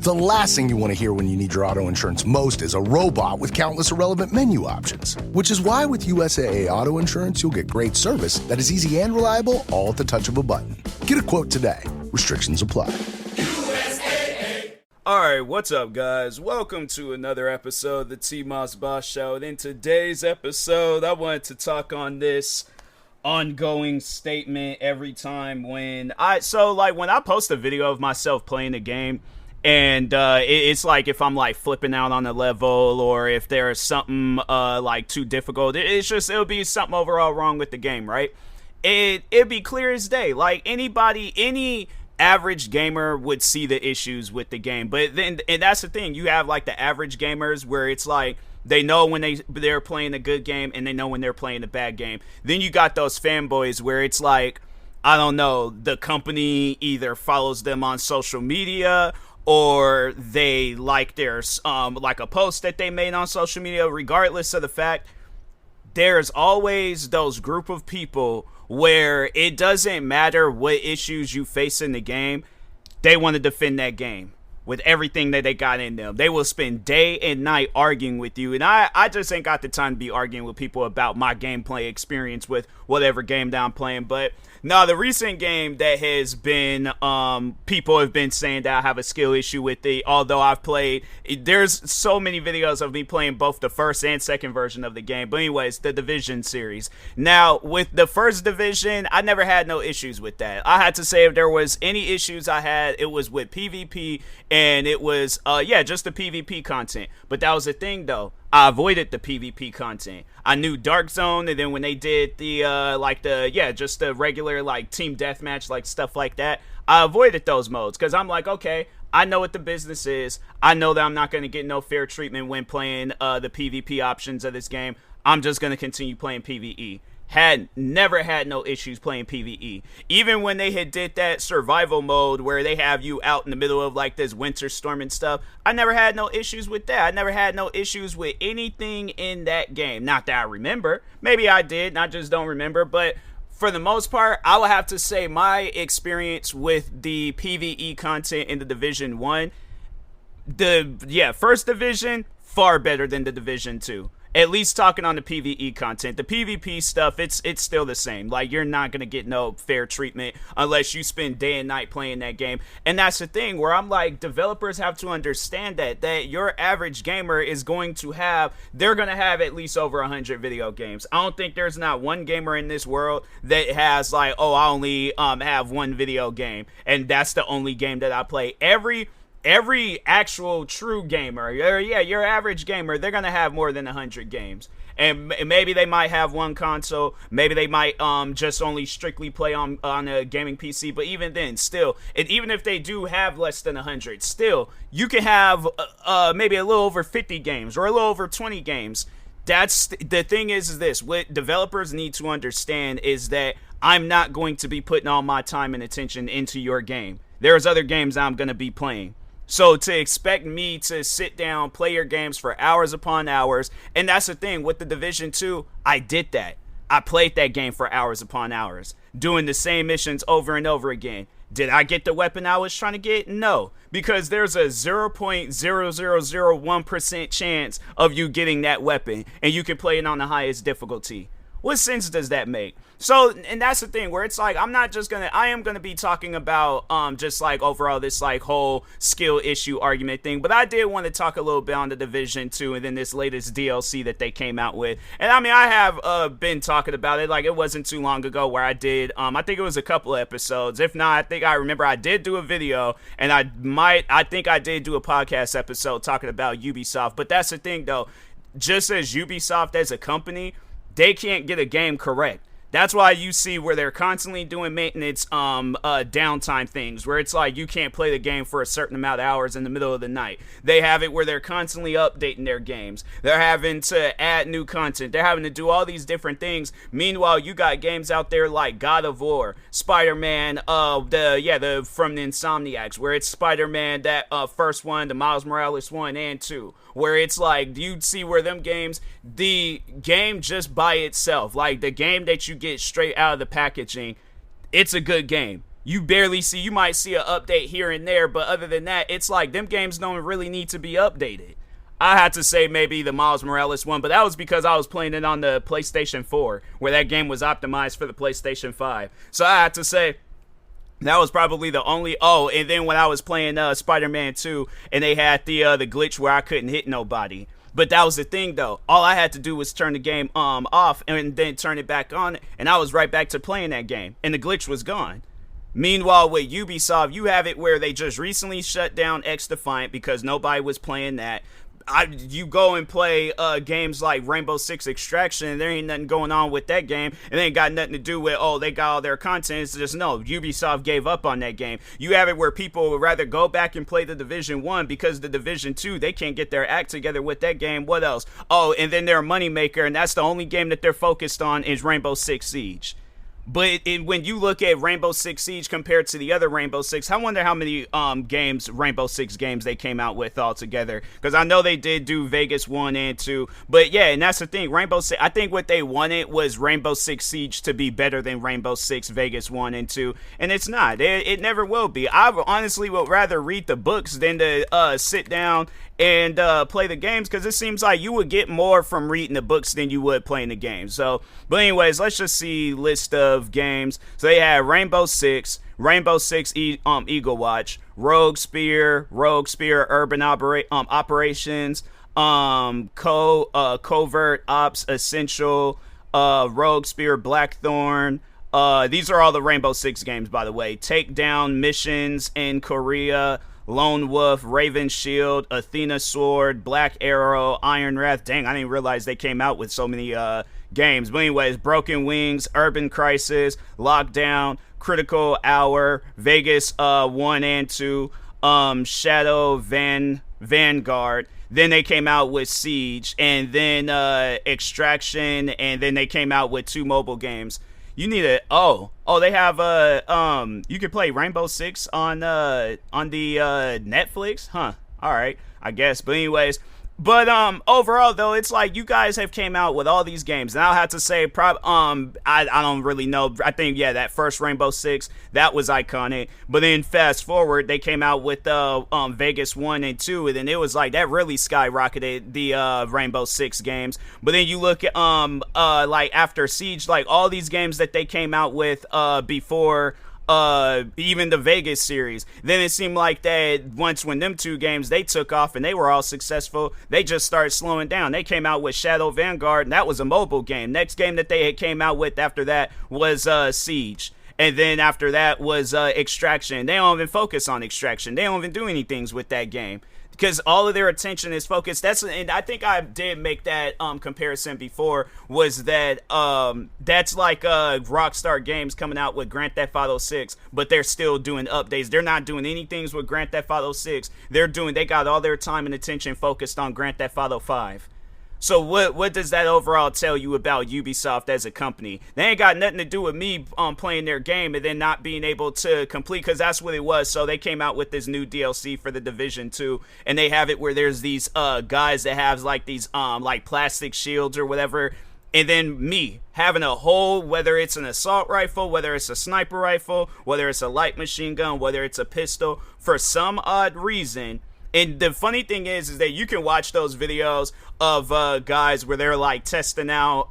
The last thing you want to hear when you need your auto insurance most is a robot with countless irrelevant menu options. Which is why with USAA Auto Insurance, you'll get great service that is easy and reliable, all at the touch of a button. Get a quote today. Restrictions apply. Alright, what's up guys? Welcome to another episode of the TMossBoss Show. And in today's episode, I wanted to talk on this ongoing statement every time when I post a video of myself playing a game, and it's like if I'm like flipping out on a level, or if there's something like too difficult, it'll be something overall wrong with the game, right? It'd be clear as day. Like any average gamer would see the issues with the game. But then, and that's the thing, you have like the average gamers where it's like they know when they're playing a good game and they know when they're playing a bad game. Then you got those fanboys where it's like, I don't know, the company either follows them on social media or they like their like a post that they made on social media. Regardless of the fact, there's always those group of people where it doesn't matter what issues you face in the game, they want to defend that game with everything that they got in them. They will spend day and night arguing with you, and I just ain't got the time to be arguing with people about my gameplay experience with whatever game that I'm playing. But no, the recent game that has been, people have been saying that I have a skill issue with it, although I've played, there's so many videos of me playing both the first and second version of the game. But anyways, the Division series. Now, with the first Division, I never had no issues with that. I had to say if there was any issues I had, it was with PvP, and it was, just the PvP content. But that was the thing, though. I avoided the PvP content. I knew Dark Zone, and then when they did the, just the regular, like, team deathmatch, like, stuff like that, I avoided those modes, because I'm like, okay, I know what the business is. I know that I'm not going to get no fair treatment when playing the PvP options of this game. I'm just going to continue playing PvE. Never had no issues playing PvE. Even when they had did that survival mode where they have you out in the middle of like this winter storm and stuff, I never had no issues with that. I never had no issues with anything in that game. Not that I remember. Maybe I did, and I just don't remember. But for the most part, I would have to say my experience with the PvE content in the Division 1, first Division, far better than the Division 2. At least talking on the PvE content. The PvP stuff, it's still the same. Like, you're not going to get no fair treatment unless you spend day and night playing that game. And that's the thing where I'm like, developers have to understand that your average gamer is going to have, they're going to have at least over 100 video games. I don't think there's not one gamer in this world that has like, oh, I only have one video game, and that's the only game that I play. Every actual true gamer, your average gamer, they're going to have more than 100 games. And maybe they might have one console. Maybe they might just only strictly play on a gaming PC. But even then, still, even if they do have less than 100, still, you can have maybe a little over 50 games or a little over 20 games. That's the thing is this. What developers need to understand is that I'm not going to be putting all my time and attention into your game. There's other games I'm going to be playing. So to expect me to sit down, play your games for hours upon hours, and that's the thing, with the Division 2, I did that. I played that game for hours upon hours, doing the same missions over and over again. Did I get the weapon I was trying to get? No, because there's a 0.0001% chance of you getting that weapon, and you can play it on the highest difficulty. What sense does that make? So, and that's the thing where it's like, I am gonna be talking about just like overall this like whole skill issue argument thing, but I did want to talk a little bit on the Division 2 and then this latest DLC that they came out with. And I mean, I have been talking about it, like it wasn't too long ago where I did, I think it was a couple of episodes. If not, I think I remember I did do a video, and I think I did do a podcast episode talking about Ubisoft. But that's the thing though, just as Ubisoft as a company, they can't get a game correct. That's why you see where they're constantly doing maintenance downtime things, where it's like you can't play the game for a certain amount of hours in the middle of the night. They have it where they're constantly updating their games. They're having to add new content. They're having to do all these different things. Meanwhile, you got games out there like God of War, Spider-Man, from the Insomniacs, where it's Spider-Man, that first one, the Miles Morales 1 and 2, where it's like you'd see where them games, the game just by itself, like the game that you get straight out of the packaging, it's a good game. You barely see, you might see an update here and there, but other than that, it's like them games don't really need to be updated. I had to say maybe the Miles Morales one, but that was because I was playing it on the PlayStation 4, where that game was optimized for the PlayStation 5. So I had to say that was probably the only. Oh, and then when I was playing Spider-Man 2, and they had the glitch where I couldn't hit nobody. But that was the thing, though. All I had to do was turn the game off and then turn it back on, and I was right back to playing that game, and the glitch was gone. Meanwhile, with Ubisoft, you have it where they just recently shut down X-Defiant because nobody was playing that. You go and play games like Rainbow Six Extraction, and there ain't nothing going on with that game. It ain't got nothing to do with, oh, they got all their content. It's just, no, Ubisoft gave up on that game. You have it where people would rather go back and play the Division 1 because the Division 2, they can't get their act together with that game. What else? Oh, and then they're a moneymaker, and that's the only game that they're focused on is Rainbow Six Siege. But when you look at Rainbow Six Siege compared to the other Rainbow Six, I wonder how many Rainbow Six games they came out with altogether. Because I know they did do Vegas 1 and 2. But yeah, and that's the thing. Rainbow Six, I think what they wanted was Rainbow Six Siege to be better than Rainbow Six Vegas 1 and 2. And it's not. It never will be. I honestly would rather read the books than to sit down and play the games, because it seems like you would get more from reading the books than you would playing the games. So, but anyways, let's just see list of games. So they had Rainbow Six Eagle Watch, Rogue Spear Urban Operations, Covert Ops Essential, Rogue Spear Blackthorn. These are all the Rainbow Six games, by the way. Takedown Missions in Korea, Lone Wolf, Raven Shield, Athena Sword, Black Arrow, Iron Wrath. Dang, I didn't realize they came out with so many games. But anyways, Broken Wings, Urban Crisis, Lockdown, Critical Hour, Vegas 1 and 2, Shadow Vanguard. Then they came out with Siege, and then Extraction, and then they came out with 2 mobile games. You need a they have you can play Rainbow Six on the Netflix, huh? All right, I guess. But anyways, overall though, it's like you guys have came out with all these games, and I'll have to say, I don't really know. I think that first Rainbow Six, that was iconic. But then fast forward, they came out with Vegas 1 and 2, and then it was like that really skyrocketed the Rainbow Six games. But then you look at like after Siege, like all these games that they came out with before even the Vegas series, then it seemed like that when them 2 games they took off and they were all successful, they just started slowing down. They came out with Shadow Vanguard, and that was a mobile game. Next game that they had came out with after that was Siege. And then after that was Extraction. They don't even focus on Extraction. They don't even do anything with that game, because all of their attention is focused. And I think I did make that comparison before, was that that's like Rockstar Games coming out with Grand Theft Auto 6, but they're still doing updates. They're not doing anything with Grand Theft Auto 6. They got all their time and attention focused on Grand Theft Auto 5. So what does that overall tell you about Ubisoft as a company? They ain't got nothing to do with me playing their game and then not being able to complete, because that's what it was. So they came out with this new DLC for the Division 2, and they have it where there's these guys that have like these like plastic shields or whatever, and then me having a whole, whether it's an assault rifle, whether it's a sniper rifle, whether it's a light machine gun, whether it's a pistol, for some odd reason. And the funny thing is that you can watch those videos of guys where they're like testing out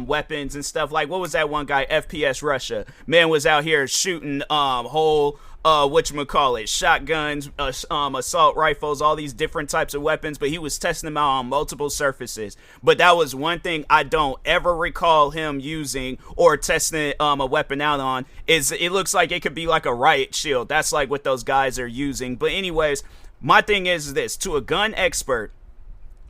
weapons and stuff. Like, what was that one guy, FPS Russia? Man was out here shooting whole whatchamacallit, shotguns, assault rifles, all these different types of weapons, but he was testing them out on multiple surfaces. But that was one thing I don't ever recall him using or testing a weapon out on, is it looks like it could be like a riot shield. That's like what those guys are using. But anyways, my thing is this, to a gun expert,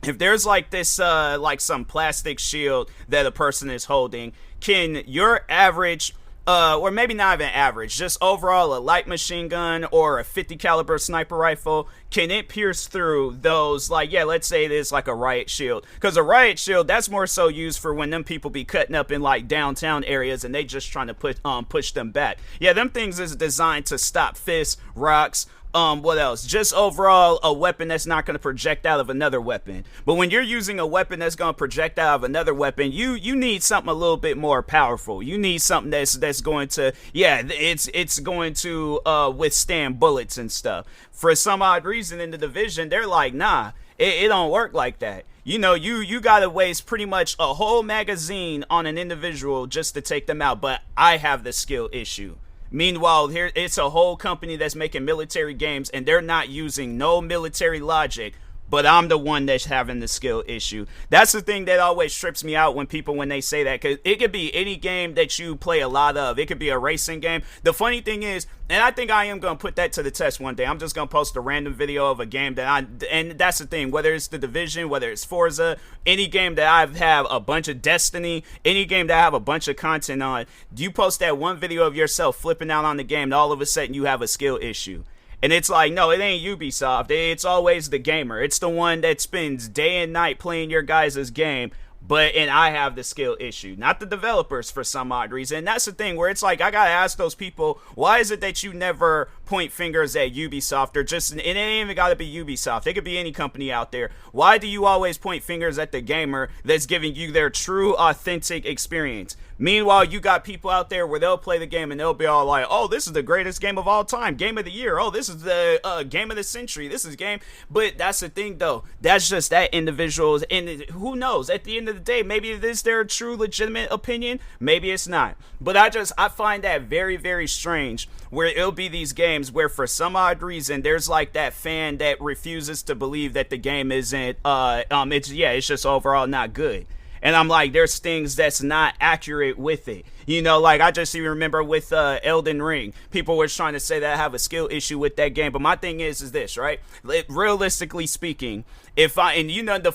if there's like this, like some plastic shield that a person is holding, can your average, or maybe not even average, just overall a light machine gun or a 50 caliber sniper rifle, can it pierce through those, like, yeah, let's say it is like a riot shield? Because a riot shield, that's more so used for when them people be cutting up in like downtown areas and they just trying to push them back. Yeah, them things is designed to stop fists, rocks, What else? Just overall, a weapon that's not going to project out of another weapon. But when you're using a weapon that's going to project out of another weapon, you need something a little bit more powerful. You need something that's going to, it's going to withstand bullets and stuff. For some odd reason in the division, they're like, nah, it don't work like that. You know, you gotta waste pretty much a whole magazine on an individual just to take them out. But I have the skill issue. Meanwhile, here it's a whole company that's making military games, and they're not using no military logic, but I'm the one that's having the skill issue. That's the thing that always trips me out when they say that, because it could be any game that you play a lot of. It could be a racing game. The funny thing is, and I think I am going to put that to the test one day. I'm just going to post a random video of a game and that's the thing, whether it's The Division, whether it's Forza, any game that I have a bunch of Destiny, any game that I have a bunch of content on, you post that one video of yourself flipping out on the game, and all of a sudden you have a skill issue. And it's like, no, it ain't Ubisoft. It's always the gamer. It's the one that spends day and night playing your guys' game. And I have the skill issue, not the developers for some odd reason. And that's the thing where it's like, I gotta ask those people, why is it that you never point fingers at Ubisoft, or just, it ain't even gotta be Ubisoft. It could be any company out there. Why do you always point fingers at the gamer that's giving you their true, authentic experience? Meanwhile, you got people out there where they'll play the game and they'll be all like, oh, this is the greatest game of all time, game of the year. Oh, this is the game of the century. This is game. But that's the thing, though. That's just that individual's, and who knows? At the end of the day, maybe it is their true, legitimate opinion. Maybe it's not. But I find that very, very strange, where it'll be these games where for some odd reason there's like that fan that refuses to believe that the game isn't it's just overall not good. And I'm like, there's things that's not accurate with it. You know, like I just even remember with Elden Ring, people were trying to say that I have a skill issue with that game. But my thing is this, right? Realistically speaking, the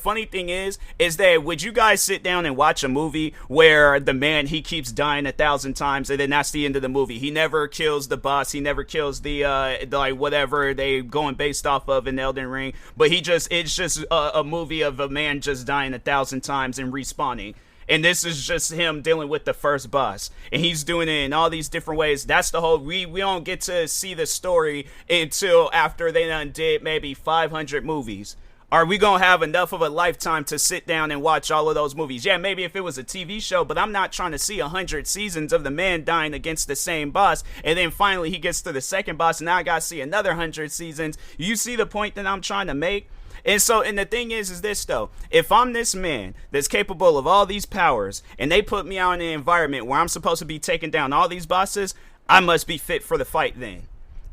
funny thing is that would you guys sit down and watch a movie where the man, he keeps dying 1,000 times, and then that's the end of the movie? He never kills the boss. He never kills the whatever they going based off of in Elden Ring. But it's just a movie of a man just dying 1,000 times and respawning. And this is just him dealing with the first boss. And he's doing it in all these different ways. That's the whole, we don't get to see the story until after they done did maybe 500 movies. Are we going to have enough of a lifetime to sit down and watch all of those movies? Yeah, maybe if it was a TV show, but I'm not trying to see 100 seasons of the man dying against the same boss. And then finally he gets to the second boss, and now I got to see another 100 seasons. You see the point that I'm trying to make? And the thing is this though, if I'm this man that's capable of all these powers, and they put me out in an environment where I'm supposed to be taking down all these bosses, I must be fit for the fight then.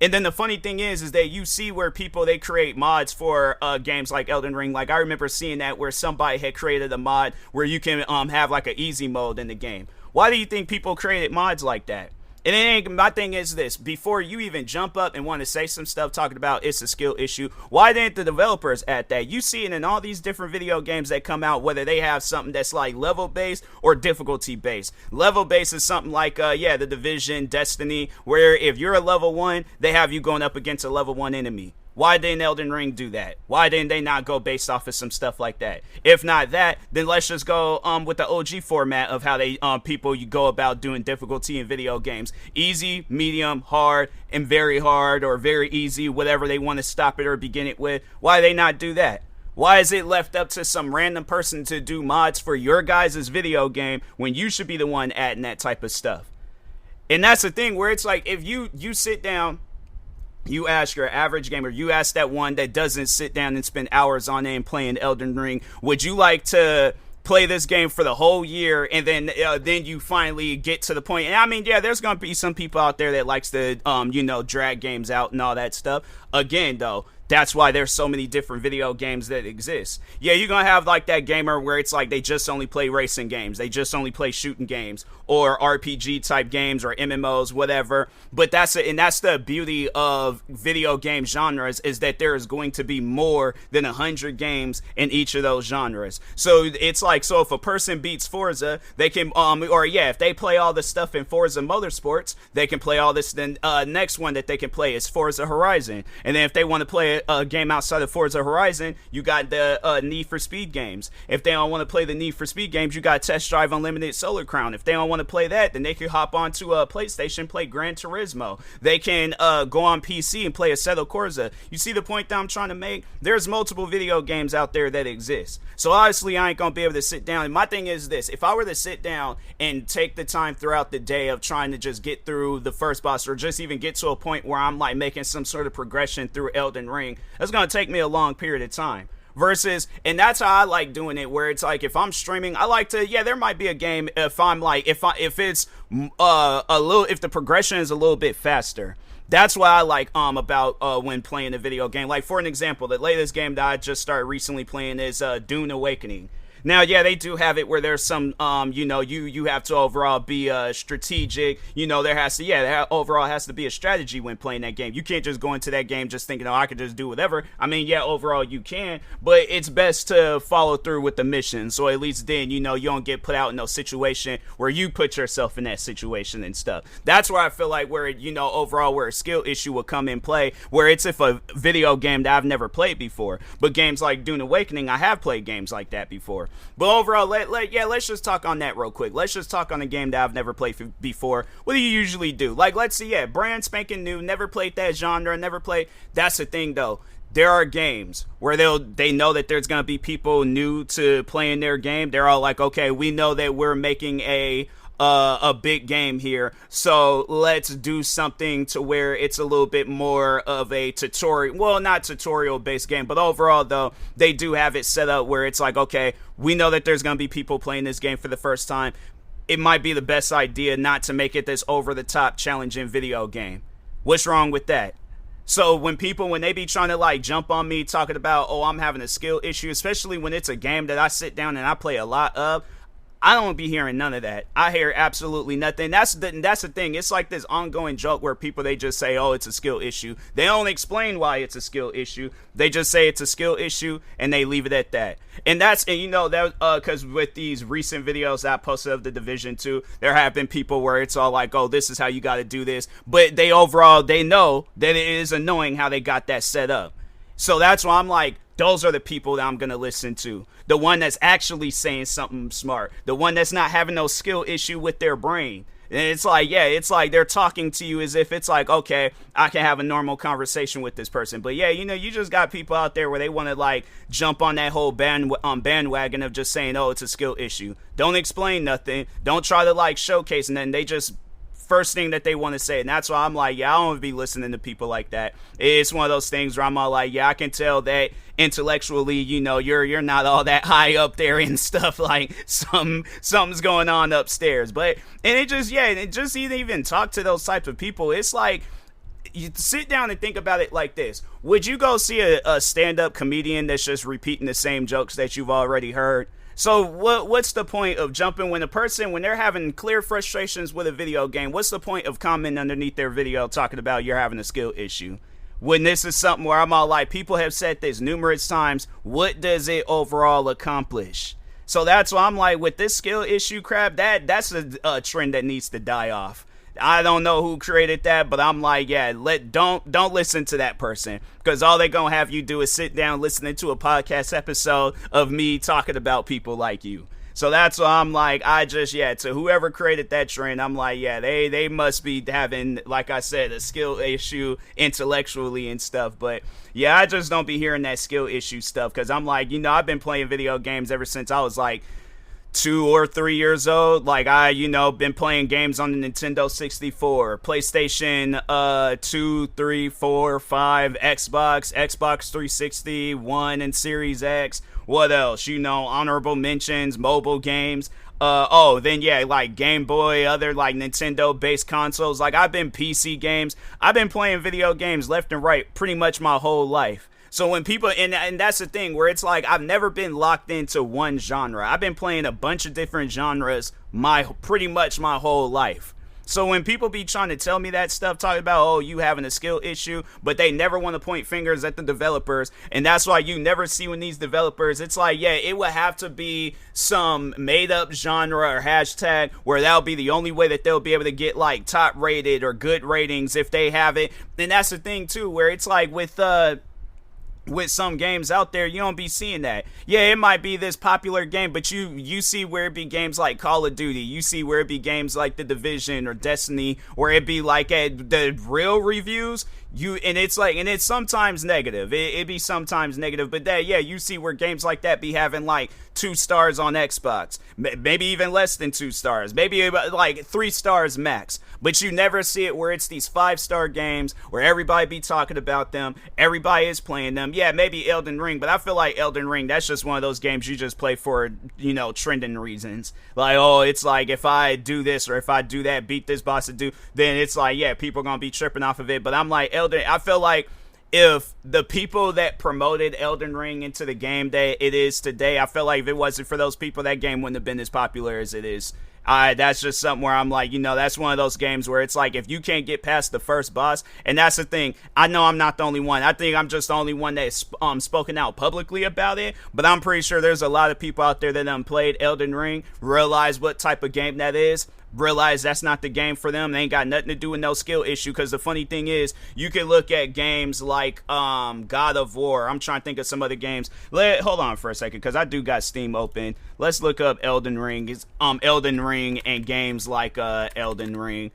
And then the funny thing is that you see where people, they create mods for games like Elden Ring. Like I remember seeing that where somebody had created a mod where you can have like an easy mode in the game. Why do you think people created mods like that? And my thing is this, before you even jump up and want to say some stuff talking about it's a skill issue, why didn't the developers add that? You see it in all these different video games that come out, whether they have something that's like level based or difficulty based. Level based is something like The Division, Destiny, where if you're a level 1, they have you going up against a level 1 enemy. Why didn't Elden Ring do that? Why didn't they not go based off of some stuff like that? If not that, then let's just go with the OG format of how they you go about doing difficulty in video games. Easy, medium, hard, and very hard, or very easy, whatever they want to stop it or begin it with. Why they not do that? Why is it left up to some random person to do mods for your guys' video game when you should be the one adding that type of stuff? And that's the thing where it's like, if you sit down, you ask your average gamer, you ask that one that doesn't sit down and spend hours on it and playing Elden Ring, would you like to play this game for the whole year and then you finally get to the point? And I mean, yeah, there's going to be some people out there that likes to, drag games out and all that stuff. Again, though, that's why there's so many different video games that exist. Yeah, you're going to have like that gamer where it's like they just only play racing games. They just only play shooting games or RPG type games or MMOs, whatever. But that's the beauty of video game genres, is that there is going to be more than 100 games in each of those genres. So it's like, so if a person beats Forza, they can, if they play all the stuff in Forza Motorsports, they can play all this. Then next one that they can play is Forza Horizon. And then if they want to play a game outside of Forza Horizon, you got the Need for Speed games. If they don't want to play the Need for Speed games, you got Test Drive Unlimited Solar Crown. If they don't want to play that, then they can hop onto a PlayStation, play Gran Turismo. They can go on PC and play Assetto Corsa. You see the point that I'm trying to make? There's multiple video games out there that exist. So obviously I ain't gonna be able to sit down. And my thing is this: if I were to sit down and take the time throughout the day of trying to just get through the first boss, or just even get to a point where I'm like making some sort of progression through Elden Ring, that's gonna take me a long period of time. Versus, and that's how I like doing it, where it's like if I'm streaming, I like to, there might be a game if I'm like, if it's a little, if the progression is a little bit faster. That's what I like about when playing a video game. Like, for an example, the latest game that I just started recently playing is Dune Awakening. Now, they do have it where there's some, you have to overall be strategic. There has to, there overall has to be a strategy when playing that game. You can't just go into that game just thinking, I could just do whatever. I mean, overall you can, but it's best to follow through with the mission. So at least then, you don't get put out in no situation where you put yourself in that situation and stuff. That's where I feel like where, overall where a skill issue will come in play, where it's if a video game that I've never played before. But games like Dune Awakening, I have played games like that before. But overall, let's just talk on that real quick. Let's just talk on a game that I've never played before. What do you usually do? Like, let's see, brand spanking new, never played that genre, never played. That's the thing, though. There are games where they know that there's gonna be people new to playing their game. They're all like, okay, we know that we're making a big game here, so let's do something to where it's a little bit more of a tutorial, well, not tutorial based game, but overall though, they do have it set up where it's like, okay, we know that there's gonna be people playing this game for the first time. It might be the best idea not to make it this over the top challenging video game. What's wrong with that? So when they be trying to like jump on me talking about, I'm having a skill issue, especially when it's a game that I sit down and I play a lot of, I don't be hearing none of that. I hear absolutely nothing. That's the thing. It's like this ongoing joke where people, they just say, it's a skill issue. They don't explain why it's a skill issue. They just say it's a skill issue and they leave it at that. And because with these recent videos that I posted of The Division 2, there have been people where it's all like, this is how you got to do this. But they know that it is annoying how they got that set up. So that's why I'm like, those are the people that I'm going to listen to. The one that's actually saying something smart. The one that's not having no skill issue with their brain. And it's like they're talking to you as if it's like, okay, I can have a normal conversation with this person. But you just got people out there where they want to like jump on that whole bandwagon of just saying, it's a skill issue. Don't explain nothing. Don't try to like showcase, and then they just first thing that they want to say. And that's why I'm like, I don't want to be listening to people like that. It's one of those things where I'm all like, I can tell that intellectually, you're not all that high up there and stuff, like something's going on upstairs. But and it just even talk to those types of people. It's like, you sit down and think about it like this. Would you go see a stand-up comedian that's just repeating the same jokes that you've already heard? So what's the point of jumping when they're having clear frustrations with a video game? What's the point of commenting underneath their video talking about you're having a skill issue? When this is something where I'm all like, people have said this numerous times, what does it overall accomplish? So that's why I'm like, with this skill issue crap, that's a trend that needs to die off. I don't know who created that, but I'm like, don't listen to that person, because all they gonna have you do is sit down listening to a podcast episode of me talking about people like you. So that's why I'm like, to whoever created that trend, I'm like, they must be having, like I said, a skill issue intellectually and stuff. But I just don't be hearing that skill issue stuff, because I'm like, I've been playing video games ever since I was like 2 or 3 years old. Like, I been playing games on the Nintendo 64, PlayStation 2, 3, 4, 5, Xbox 360, 1 and Series X. What else? Honorable mentions, mobile games. Like Game Boy, other like Nintendo based consoles. Like, I've been PC games. I've been playing video games left and right pretty much my whole life. So when people, and that's the thing where it's like, I've never been locked into one genre. I've been playing a bunch of different genres pretty much my whole life. So when people be trying to tell me that stuff, talking about, you having a skill issue, but they never want to point fingers at the developers, and that's why you never see when these developers, it's like, it would have to be some made-up genre or hashtag where that'll be the only way that they'll be able to get, like, top-rated or good ratings if they have it. And that's the thing, too, where it's like with with some games out there, you don't be seeing that. Yeah, it might be this popular game, but you see where it be games like Call of Duty, you see where it be games like The Division or Destiny, where it be like at the real reviews, and it's sometimes negative. It be sometimes negative, but that, yeah, you see where games like that be having like 2 stars on Xbox, maybe even less than 2 stars, maybe like 3 stars max. But you never see it where it's these 5-star games where everybody be talking about them, everybody is playing them. Yeah, maybe Elden Ring, but I feel like Elden Ring, that's just one of those games you just play for, trending reasons. Like, oh, it's like if I do this or if I do that, beat this boss to do, then it's like, yeah, people are gonna be tripping off of it. But I'm like, I feel like if the people that promoted Elden Ring into the game that it is today, I feel like if it wasn't for those people, that game wouldn't have been as popular as it is. That's just something where I'm like, that's one of those games where it's like if you can't get past the first boss, and that's the thing. I know I'm not the only one. I think I'm just the only one that's spoken out publicly about it, but I'm pretty sure there's a lot of people out there that done played Elden Ring, realize what type of game that is, realize that's not the game for them. They ain't got nothing to do with no skill issue. Because the funny thing is, you can look at games like God of War. I'm trying to think of some other games. Hold on for a second, because I do got Steam open. Let's look up Elden Ring. It's Elden Ring and games like Elden Ring.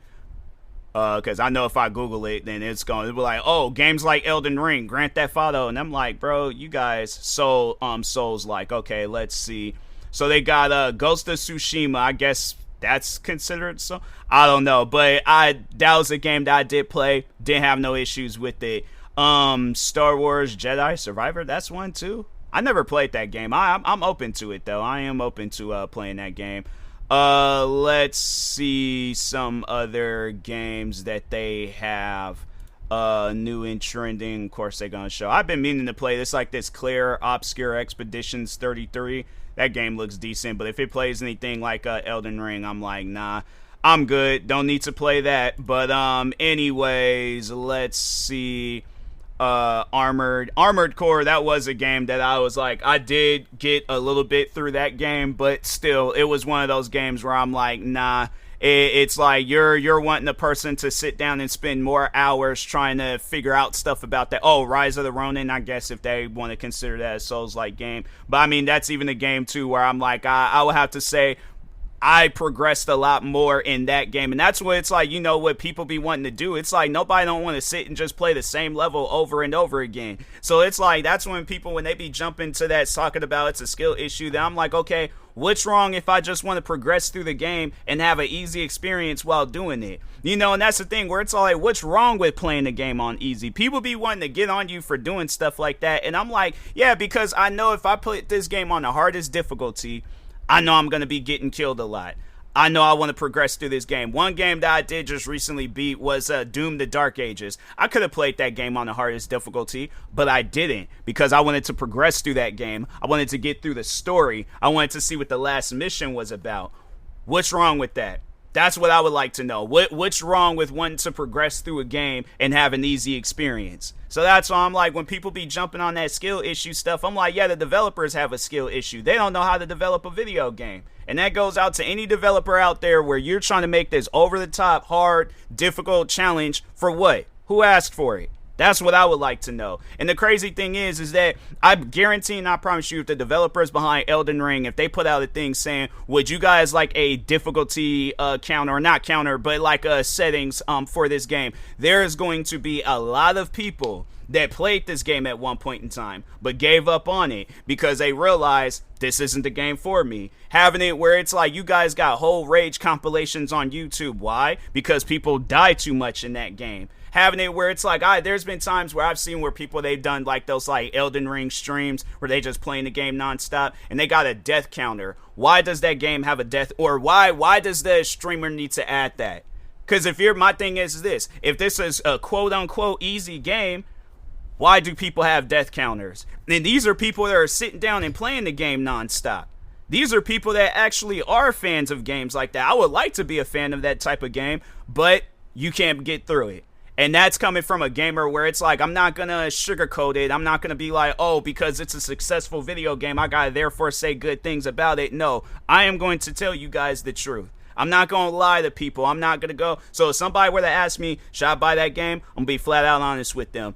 Because I know if I Google it, then it's going to be like, oh, games like Elden Ring, Grand Theft Auto. And I'm like, bro, you guys Souls like. Okay, let's see. So they got Ghost of Tsushima. I guess that's considered, so I don't know, but that was a game that I did play, didn't have no issues with it. Star Wars Jedi Survivor, that's one too. I never played that game. I'm open to it though. I am open to playing that game. Let's see some other games that they have new and trending. Of course they're gonna show. I've been meaning to play this, like this Clear Obscure Expeditions 33. That game looks decent, but if it plays anything like Elden Ring, I'm like, nah, I'm good. Don't need to play that. But anyways, let's see. Armored Core, that was a game that I was like, I did get a little bit through that game, but still, it was one of those games where I'm like, nah. It's like you're wanting a person to sit down and spend more hours trying to figure out stuff about that. Oh, Rise of the Ronin, I guess if they want to consider that a Souls-like game. But I mean, that's even a game too where I'm like, I would have to say I progressed a lot more in that game. And that's what it's like, what people be wanting to do. It's like nobody don't want to sit and just play the same level over and over again. So it's like that's when people, when they be jumping to that, talking about it's a skill issue, then I'm like, okay, what's wrong if I just want to progress through the game and have an easy experience while doing it? And that's the thing where it's all like, what's wrong with playing the game on easy? People be wanting to get on you for doing stuff like that. And I'm like, yeah, because I know if I put this game on the hardest difficulty, I know I'm going to be getting killed a lot. I know I want to progress through this game. One game that I did just recently beat was Doom: The Dark Ages. I could have played that game on the hardest difficulty, but I didn't because I wanted to progress through that game. I wanted to get through the story. I wanted to see what the last mission was about. What's wrong with that? That's what I would like to know. What's wrong with wanting to progress through a game and have an easy experience? So that's why I'm like, when people be jumping on that skill issue stuff, I'm like, yeah, the developers have a skill issue. They don't know how to develop a video game. And that goes out to any developer out there where you're trying to make this over-the-top, hard, difficult challenge for what? Who asked for it? That's what I would like to know. And the crazy thing is that I guarantee and I promise you, if the developers behind Elden Ring, if they put out a thing saying, would you guys like a difficulty counter, or not counter, but like settings for this game, there is going to be a lot of people that played this game at one point in time, but gave up on it because they realized this isn't the game for me. Having it where it's like you guys got whole rage compilations on YouTube. Why? Because people die too much in that game. Having it where it's like, there's been times where I've seen where people, they've done like those like Elden Ring streams where they just playing the game nonstop and they got a death counter. Why does that game have a death, or why does the streamer need to add that? Because my thing is this, if this is a quote unquote easy game, why do people have death counters? And these are people that are sitting down and playing the game nonstop. These are people that actually are fans of games like that. I would like to be a fan of that type of game, but you can't get through it. And that's coming from a gamer where it's like, I'm not going to sugarcoat it. I'm not going to be like, oh, because it's a successful video game, I got to therefore say good things about it. No, I am going to tell you guys the truth. I'm not going to lie to people. I'm not going to go. So if somebody were to ask me, should I buy that game? I'm going to be flat out honest with them.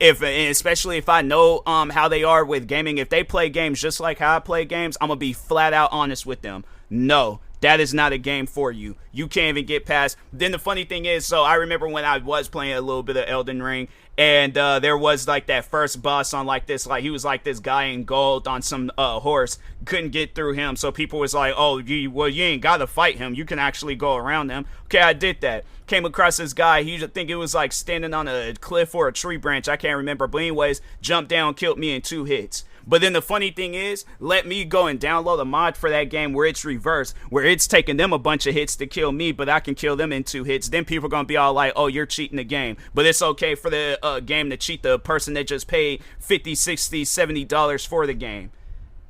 especially if I know how they are with gaming, if they play games just like how I play games, I'm gonna be flat out honest with them. No, that is not a game for you. You can't even get past. Then the funny thing is, so I remember when I was playing a little bit of Elden Ring, and there was like that first boss on like this, like he was like this guy in gold on some horse. Couldn't get through him, so people was like, oh, you ain't gotta fight him, you can actually go around him. Okay, I did that. Came across this guy, I think it was like standing on a cliff or a tree branch, I can't remember, but anyways, jumped down, killed me in 2 hits. But then the funny thing is, let me go and download a mod for that game where it's reversed, where it's taking them a bunch of hits to kill me, but I can kill them in 2 hits. Then people are going to be all like, oh, you're cheating the game. But it's okay for the game to cheat the person that just paid $50, $60, $70 for the game.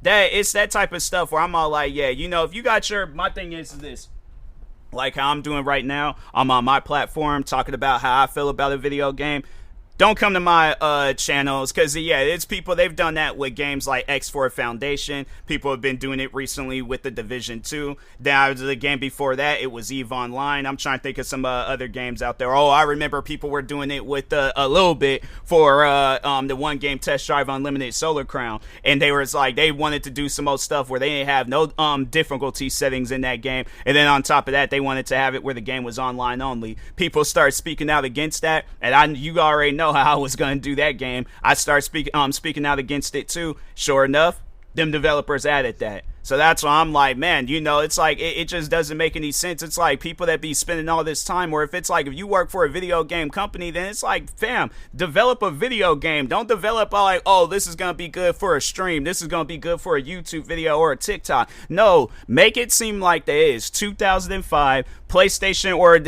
It's that type of stuff where I'm all like, yeah, you know, if you got my thing is this. Like how I'm doing right now, I'm on my platform talking about how I feel about a video game. Don't come to my channels, because yeah, it's people, they've done that with games like X4 Foundation. People have been doing it recently with the Division 2. Now the game before that, it was EVE Online. I'm trying to think of some other games out there. Oh, I remember people were doing it with a little bit for the one game Test Drive Unlimited Solar Crown, and they were like, they wanted to do some old stuff where they didn't have no difficulty settings in that game, and then on top of that, they wanted to have it where the game was online only. People start speaking out against that, and you already know how I was going to do that game. I start speaking out against it too. Sure enough, them developers added that. So that's why I'm like, man, you know, it's like, it just doesn't make any sense. It's like people that be spending all this time, or if it's like, if you work for a video game company, then it's like, fam, develop a video game. Don't develop like, oh, this is going to be good for a stream. This is going to be good for a YouTube video or a TikTok. No, make it seem like there is 2005 PlayStation, or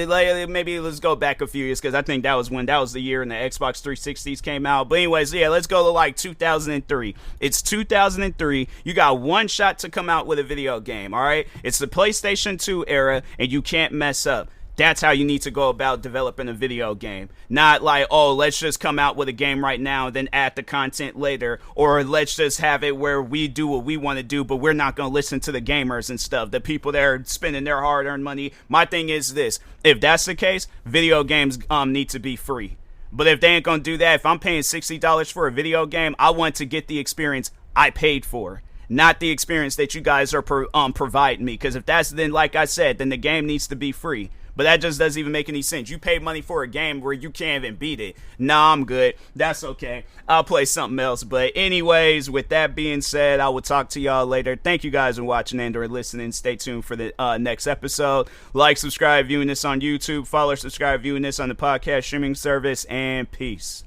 maybe let's go back a few years, because I think that was the year when the Xbox 360s came out. But anyways, yeah, let's go to like 2003. It's 2003. You got one shot to come out with a video game, all right? It's the PlayStation 2 era, and you can't mess up. That's how you need to go about developing a video game. Not like, oh, let's just come out with a game right now and then add the content later. Or let's just have it where we do what we want to do, but we're not going to listen to the gamers and stuff, the people that are spending their hard-earned money. My thing is this. If that's the case, video games need to be free. But if they ain't going to do that, if I'm paying $60 for a video game, I want to get the experience I paid for, not the experience that you guys are providing me. Because if that's, then like I said, then the game needs to be free. But that just doesn't even make any sense. You pay money for a game where you can't even beat it. Nah, I'm good. That's okay. I'll play something else. But anyways, with that being said, I will talk to y'all later. Thank you guys for watching and or listening. Stay tuned for the next episode. Like, subscribe, viewing this on YouTube. Follow, subscribe, viewing this on the podcast streaming service. And peace.